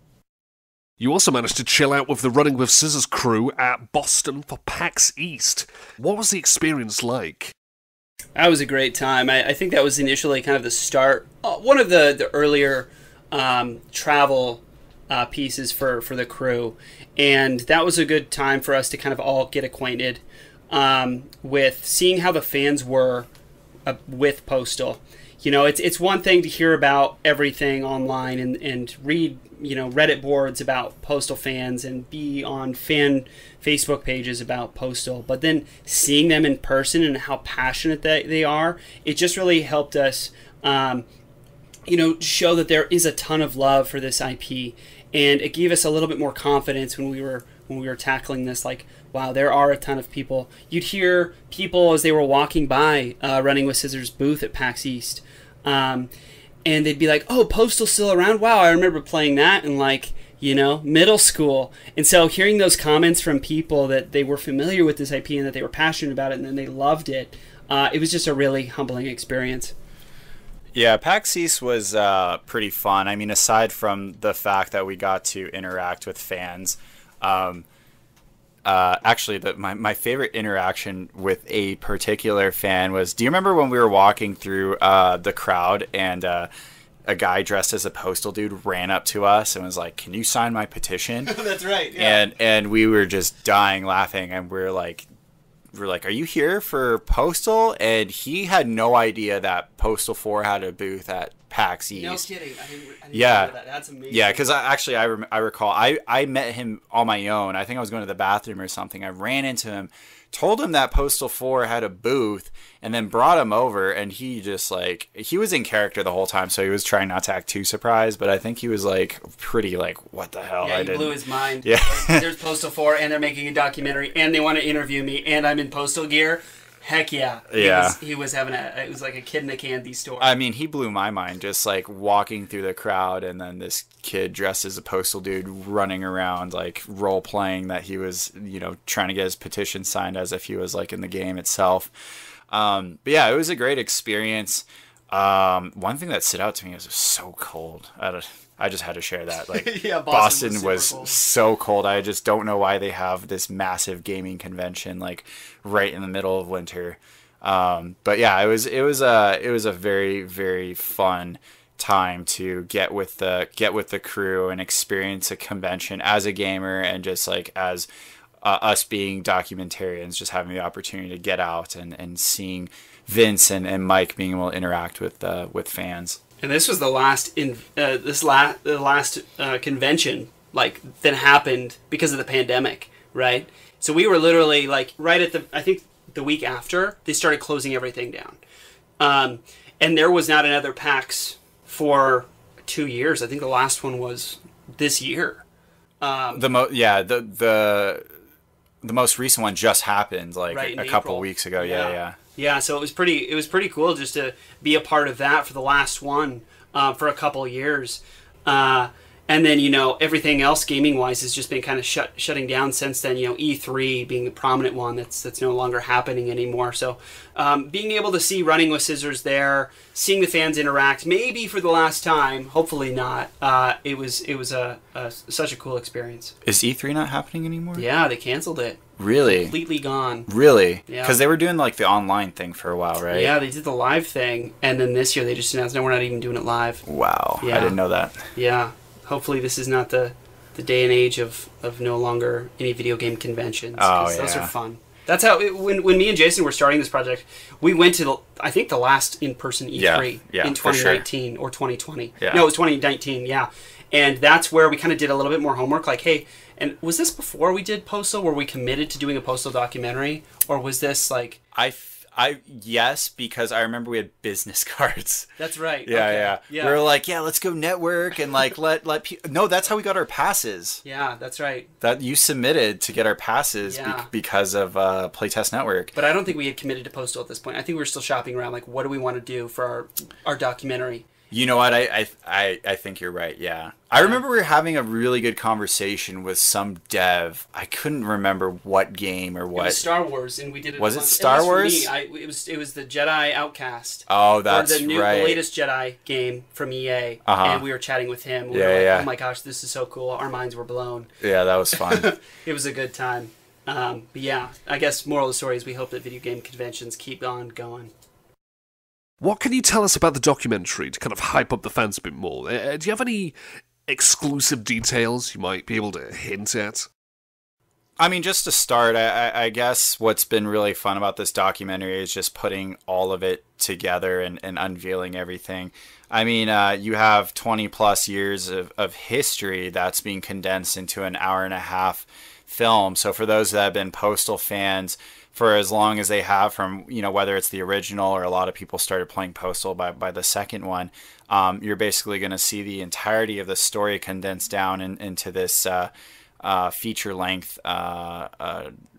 You also managed to chill out with the Running with Scissors crew at Boston for PAX East. What was the experience like? That was a great time. I think that was initially kind of the start, one of the earlier travel pieces for the crew. And that was a good time for us to kind of all get acquainted with seeing how the fans were with Postal. It's one thing to hear about everything online and read, Reddit boards about Postal fans and be on fan Facebook pages about Postal, but then seeing them in person and how passionate they are, it just really helped us, show that there is a ton of love for this IP, and it gave us a little bit more confidence when we were tackling this. Like, wow, there are a ton of people. You'd hear people as they were walking by Running with Scissors booth at PAX East. And they'd be like, oh, Postal's still around? Wow, I remember playing that in middle school. And so hearing those comments from people that they were familiar with this IP and that they were passionate about it and then they loved it, it was just a really humbling experience. Yeah, PAX East was pretty fun. I mean, aside from the fact that we got to interact with fans, um, actually, my favorite interaction with a particular fan was, do you remember when we were walking through the crowd and a guy dressed as a Postal Dude ran up to us and was like, "Can you sign my petition?" That's right. Yeah. And we were just dying laughing, and we're like, "Are you here for Postal?" And he had no idea that Postal 4 had a booth at PAX East. No kidding. I didn't Yeah. know that. That's amazing. Yeah, because I recall I met him on my own. I think I was going to the bathroom or something. I ran into him, told him that Postal 4 had a booth, and then brought him over, and he just like, he was in character the whole time, so he was trying not to act too surprised, but I think he was like pretty like, what the hell? Yeah, he blew his mind. Yeah. Like, there's Postal 4, and they're making a documentary, and they want to interview me, and I'm in Postal gear. Heck yeah. Yeah. He was having it was like a kid in a candy store. I mean, he blew my mind just like walking through the crowd, and then this kid dressed as a Postal Dude running around like role playing that he was, trying to get his petition signed as if he was like in the game itself. But yeah, it was a great experience. One thing that stood out to me was it was so cold. I just had to share that. Like, Yeah, Boston was was so cold. I just don't know why they have this massive gaming convention like right in the middle of winter. But yeah, it was a very, very fun time to get with the crew and experience a convention as a gamer, and just like as us being documentarians, just having the opportunity to get out and seeing Vince and Mike being able to interact with fans. And this was the last convention like that happened because of the pandemic, right? So we were literally like right at I think the week after they started closing everything down, and there was not another PAX for 2 years. I think the last one was this year. The most recent one just happened like right, a couple weeks ago. Yeah. Yeah, so it was pretty cool just to be a part of that for the last one for a couple of years. And then, everything else gaming-wise has just been kind of shutting down since then, E3 being the prominent one that's no longer happening anymore. So being able to see Running with Scissors there, seeing the fans interact, maybe for the last time, hopefully not, it was such a cool experience. Is E3 not happening anymore? Yeah, they canceled it. Really? Completely gone. Really? Yeah. Because they were doing like the online thing for a while, right? Yeah, they did the live thing, and then this year they just announced, no, we're not even doing it live. Wow. Yeah. I didn't know that. Yeah. Hopefully this is not the day and age of no longer any video game conventions. Oh, yeah. Those are fun. That's how, when me and Jason were starting this project, we went to, I think, the last in-person E3 in 2019 or 2020. Yeah. No, it was 2019, yeah. And that's where we kind of did a little bit more homework, like, hey, and was this before we did Postal? Were we committed to doing a Postal documentary? Or was this like... Yes, because I remember we had business cards. That's right. Yeah. Yeah. We were like, let's go network and like let people... No, that's how we got our passes. Yeah, that's right. That you submitted to get our passes because of Playtest Network. But I don't think we had committed to Postal at this point. I think we were still shopping around, like, what do we want to do for our documentary? You know what? I think you're right. Yeah. I remember we were having a really good conversation with some dev. I couldn't remember what game or what. It was Star Wars, and we did it. Was it Star Wars? For me. It was the Jedi Outcast. Oh, that's the latest Jedi game from EA, and we were chatting with him. We were like, oh my gosh, this is so cool. Our minds were blown. Yeah, that was fun. It was a good time. But yeah, I guess moral of the story is we hope that video game conventions keep on going. What can you tell us about the documentary to kind of hype up the fans a bit more? Do you have any exclusive details you might be able to hint at? I mean, just to start, I guess what's been really fun about this documentary is just putting all of it together and unveiling everything. I mean, you have 20 plus years of history that's being condensed into an hour and a half film. So for those that have been Postal fans for as long as they have, from whether it's the original or a lot of people started playing Postal by the second one, you're basically going to see the entirety of the story condensed down into this feature length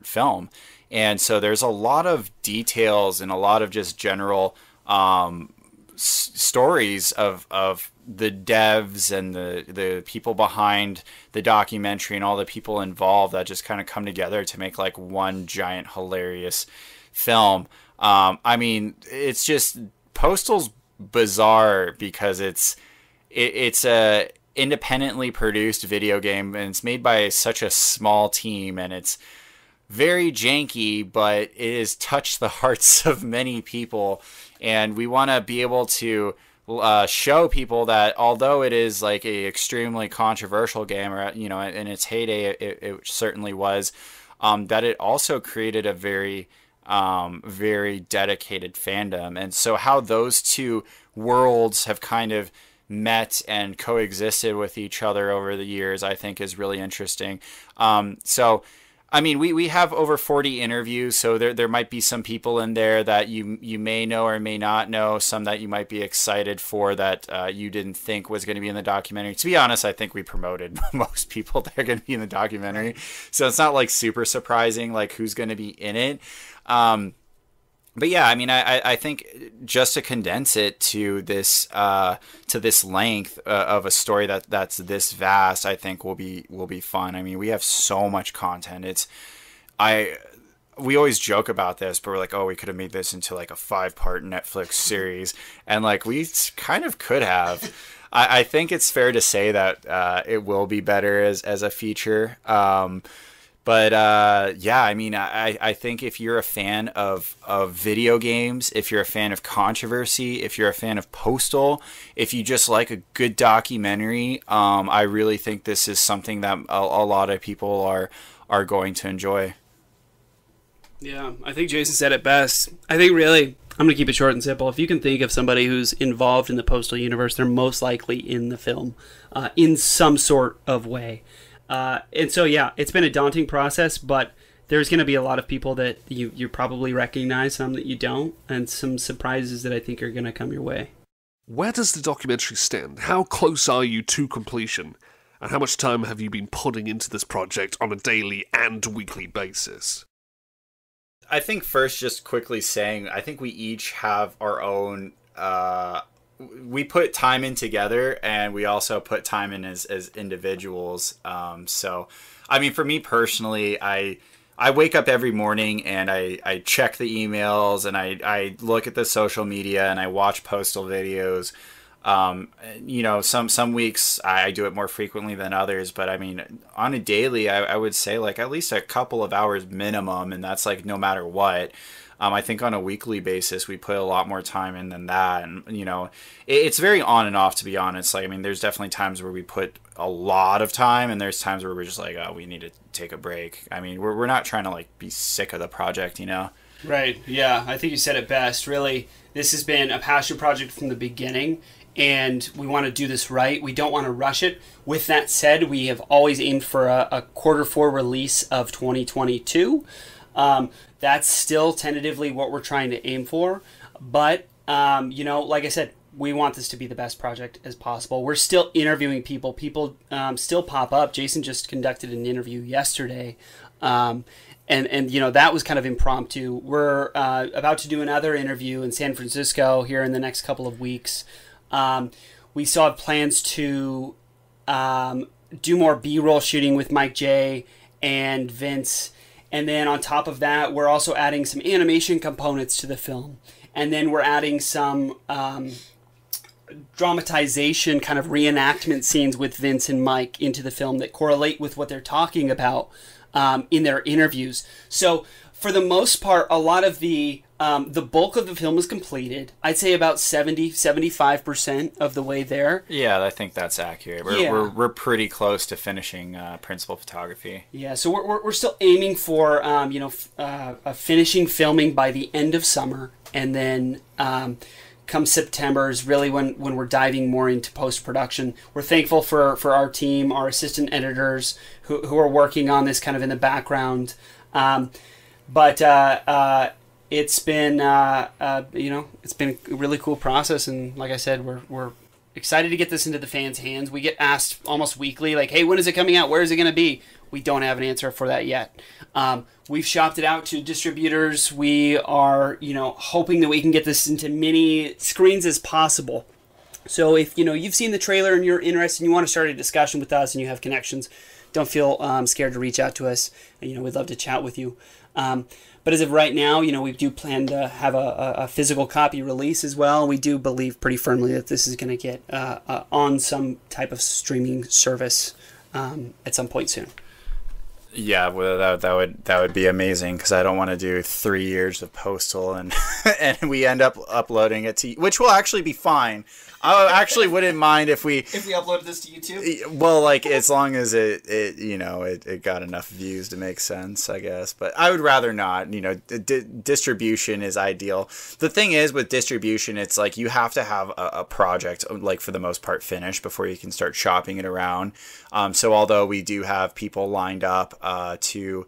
film. And so there's a lot of details and a lot of just general stories of the devs and the people behind the documentary and all the people involved that just kind of come together to make like one giant hilarious film. I mean, it's just Postal's bizarre because it's a independently produced video game, and it's made by such a small team, and it's very janky, but it has touched the hearts of many people. And we want to be able to show people that although it is like a extremely controversial game, or you know, in its heyday, it certainly was, that it also created a very very dedicated fandom. And so how those two worlds have kind of met and coexisted with each other over the years, I think is really interesting. So I mean, we have over 40 interviews, so there might be some people in there that you may know or may not know, some that you might be excited for that you didn't think was going to be in the documentary. To be honest, I think we promoted most people that are going to be in the documentary, so it's not like super surprising like who's going to be in it. But yeah, I mean, I think just to condense it to this length of a story that's this vast, I think will be fun. I mean, we have so much content. We always joke about this, but we're like, oh, we could have made this into like a 5-part Netflix series, and like we kind of could have. I think it's fair to say that it will be better as a feature. But yeah, I mean, I think if you're a fan of video games, if you're a fan of controversy, if you're a fan of Postal, if you just like a good documentary, I really think this is something that a lot of people are going to enjoy. Yeah, I think Jason said it best. I think really, I'm going to keep it short and simple. If you can think of somebody who's involved in the Postal universe, they're most likely in the film in some sort of way. And so, yeah, it's been a daunting process, but there's going to be a lot of people that you probably recognize, some that you don't, and some surprises that I think are going to come your way. Where does the documentary stand? How close are you to completion? And how much time have you been putting into this project on a daily and weekly basis? I think first, just quickly saying, I think we each have our own... we put time in together, and we also put time in as individuals. So, I mean, for me personally, I wake up every morning and I check the emails, and I look at the social media, and I watch Postal videos. You know, some weeks I do it more frequently than others, but I mean, on a daily, I would say like at least a couple of hours minimum, and that's like no matter what. I think on a weekly basis, we put a lot more time in than that. And, you know, it's very on and off, to be honest. Like, I mean, there's definitely times where we put a lot of time, and there's times where we're just like, oh, we need to take a break. I mean, we're not trying to, like, be sick of the project, you know? Right. Yeah, I think you said it best. Really, this has been a passion project from the beginning, and we want to do this right. We don't want to rush it. With that said, we have always aimed for a Q4 release of 2022. That's still tentatively what we're trying to aim for. But, you know, like I said, we want this to be the best project as possible. We're still interviewing people. People still pop up. Jason just conducted an interview yesterday. And you know, that was kind of impromptu. We're about to do another interview in San Francisco here in the next couple of weeks. We still have plans to do more B-roll shooting with Mike J and Vince. And then on top of that, we're also adding some animation components to the film. And then we're adding some dramatization, kind of reenactment scenes with Vince and Mike into the film that correlate with what they're talking about in their interviews. So for the most part, a lot of the bulk of the film is completed. I'd say about 75% of the way there. Yeah, I think that's accurate. We're pretty close to finishing principal photography. Yeah, so we're still aiming for you know, finishing filming by the end of summer, and then come September is really when we're diving more into post-production. We're thankful for our team, our assistant editors who are working on this kind of in the background. But it's been you know, it's been a really cool process, and like I said, we're excited to get this into the fans' hands. We get asked almost weekly, like, hey, when is it coming out? Where is it going to be? We don't have an answer for that yet. We've shopped it out to distributors. We are, you know, hoping that we can get this into many screens as possible. So if, you know, you've seen the trailer and you're interested and you want to start a discussion with us and you have connections, don't feel scared to reach out to us. You know, we'd love to chat with you. But as of right now, we do plan to have a physical copy release as well. We do believe pretty firmly that this is going to get on some type of streaming service at some point soon. Yeah, well, that would be amazing, because I don't want to do 3 years of Postal and and we end up uploading it to, which will actually be fine. I actually wouldn't mind if we uploaded this to YouTube. Well, like, as long as it got enough views to make sense, I guess. But I would rather not. Distribution is ideal. The thing is, with distribution, it's like you have to have a project, like, for the most part, finished before you can start shopping it around. So although we do have people lined up to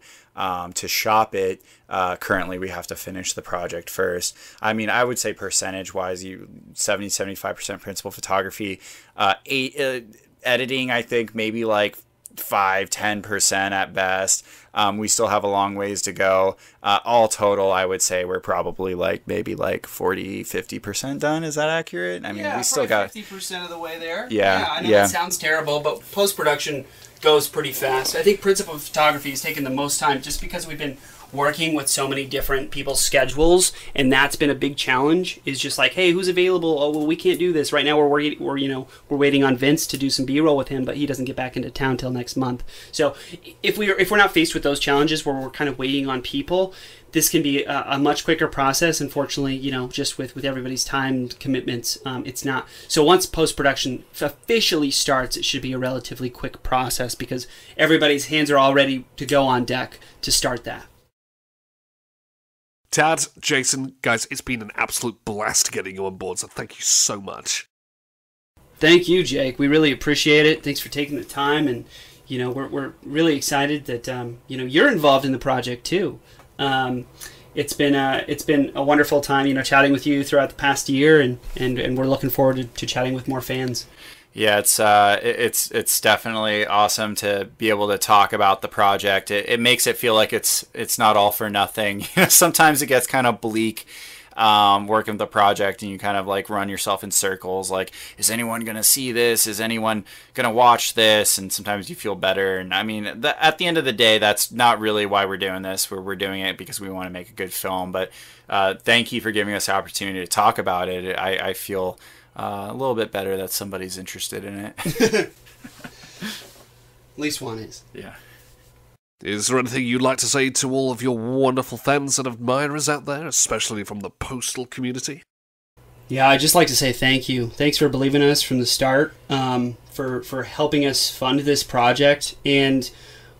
shop it, currently we have to finish the project first. I mean, I would say percentage-wise, 70-75% principal photography, editing, I think maybe like 5-10% at best. We still have a long ways to go. All total, I would say we're probably maybe 40-50% done. Is that accurate? I mean, we still got 50% of the way there. Yeah, I know that sounds terrible, but post-production goes pretty fast. I think principal photography has taken the most time, just because we've been working with so many different people's schedules, and that's been a big challenge. Is just like, hey, who's available? Oh, well, we can't do this right now. We're waiting on Vince to do some B-roll with him, but he doesn't get back into town till next month. So if we're not faced with those challenges where we're kind of waiting on people, this can be a much quicker process. Unfortunately, just with everybody's time commitments, it's not. So once post-production officially starts, it should be a relatively quick process, because everybody's hands are all ready to go on deck to start that. Tad, Jason, guys, it's been an absolute blast getting you on board, so thank you so much. Thank you, Jake. We really appreciate it. Thanks for taking the time, and we're really excited that you're involved in the project too. It's been a wonderful time, chatting with you throughout the past year, and we're looking forward to chatting with more fans. Yeah, it's definitely awesome to be able to talk about the project. It makes it feel like it's not all for nothing. Sometimes it gets kind of bleak, working the project, and you kind of run yourself in circles. Like, is anyone going to see this? Is anyone going to watch this? And sometimes you feel better. And I mean, at the end of the day, that's not really why we're doing this. We're doing it because we want to make a good film. But thank you for giving us the opportunity to talk about it. I feel a little bit better that somebody's interested in it. At least one is. Yeah. Is there anything you'd like to say to all of your wonderful fans and admirers out there, especially from the Postal community? Yeah, I'd just like to say thank you. Thanks for believing in us from the start, for helping us fund this project. And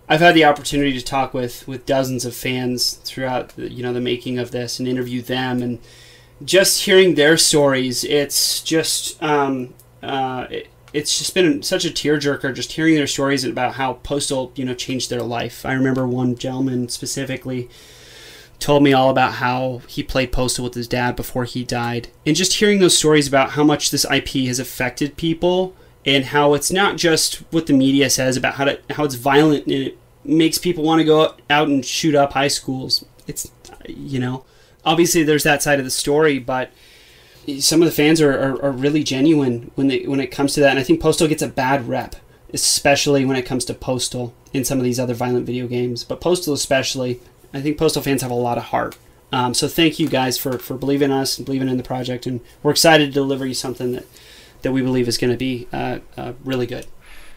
I've had the opportunity to talk with dozens of fans throughout the making of this, and interview them, and just hearing their stories, it's just been such a tearjerker, just hearing their stories about how Postal, changed their life. I remember one gentleman specifically told me all about how he played Postal with his dad before he died, and just hearing those stories about how much this IP has affected people, and how it's not just what the media says about how it's violent and it makes people want to go out and shoot up high schools. It's obviously there's that side of the story, but some of the fans are really genuine when it comes to that. And I think Postal gets a bad rep, especially when it comes to Postal in some of these other violent video games. But Postal especially, I think Postal fans have a lot of heart. So thank you guys for believing in us and believing in the project. And we're excited to deliver you something that we believe is going to be really good.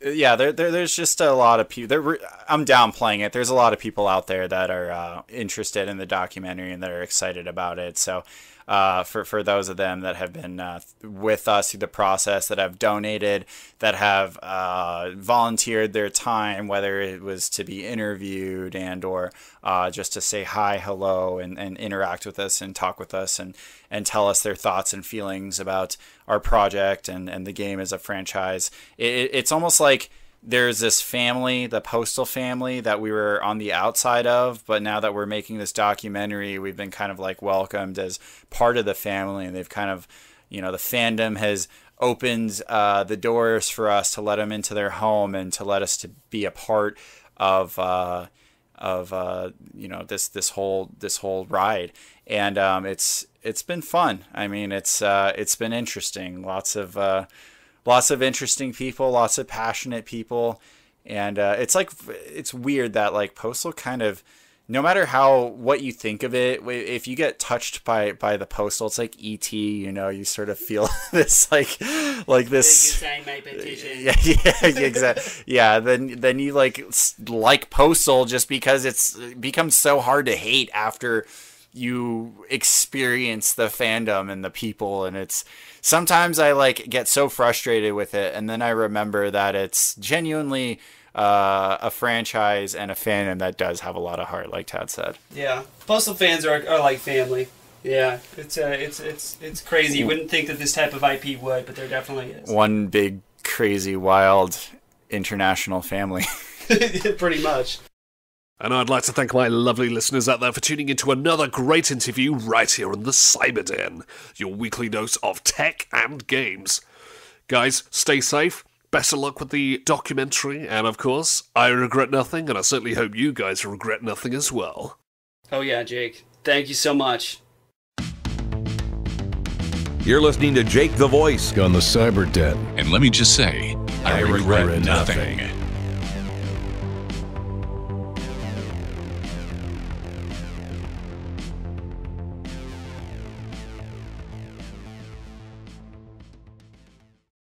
Yeah, there's just a lot of people. I'm downplaying it. There's a lot of people out there that are interested in the documentary and that are excited about it. So for those of them that have been with us through the process, that have donated, that have volunteered their time, whether it was to be interviewed and or just to say hi, hello, and interact with us and talk with us and tell us their thoughts and feelings about our project and the game as a franchise. It's almost like there's this family, the Postal family, that we were on the outside of, but now that we're making this documentary, we've been kind of welcomed as part of the family, and they've kind of, the fandom has opened the doors for us to let them into their home and to let us to be a part of this whole ride, and it's been fun. I mean, it's been interesting. Lots of interesting people, lots of passionate people, and it's weird that Postal kind of no matter what you think of it, if you get touched by the Postal, it's like E.T., you know, you sort of feel this like this. You sign my petition. Yeah, exactly. Yeah, then you like Postal just because it becomes so hard to hate after you experience the fandom and the people, and it's sometimes I get so frustrated with it, and then I remember that it's genuinely a franchise and a fandom that does have a lot of heart, like Tad said. Yeah, Postal fans are like family. Yeah, it's crazy. You wouldn't think that this type of IP would, but there definitely is. One big, crazy, wild international family. Pretty much. And I'd like to thank my lovely listeners out there for tuning into another great interview right here on the Cyberden, your weekly dose of tech and games. Guys, stay safe. Best of luck with the documentary, and of course, I regret nothing, and I certainly hope you guys regret nothing as well. Oh yeah, Jake. Thank you so much. You're listening to Jake the Voice on the Cyberden. And let me just say, I regret nothing.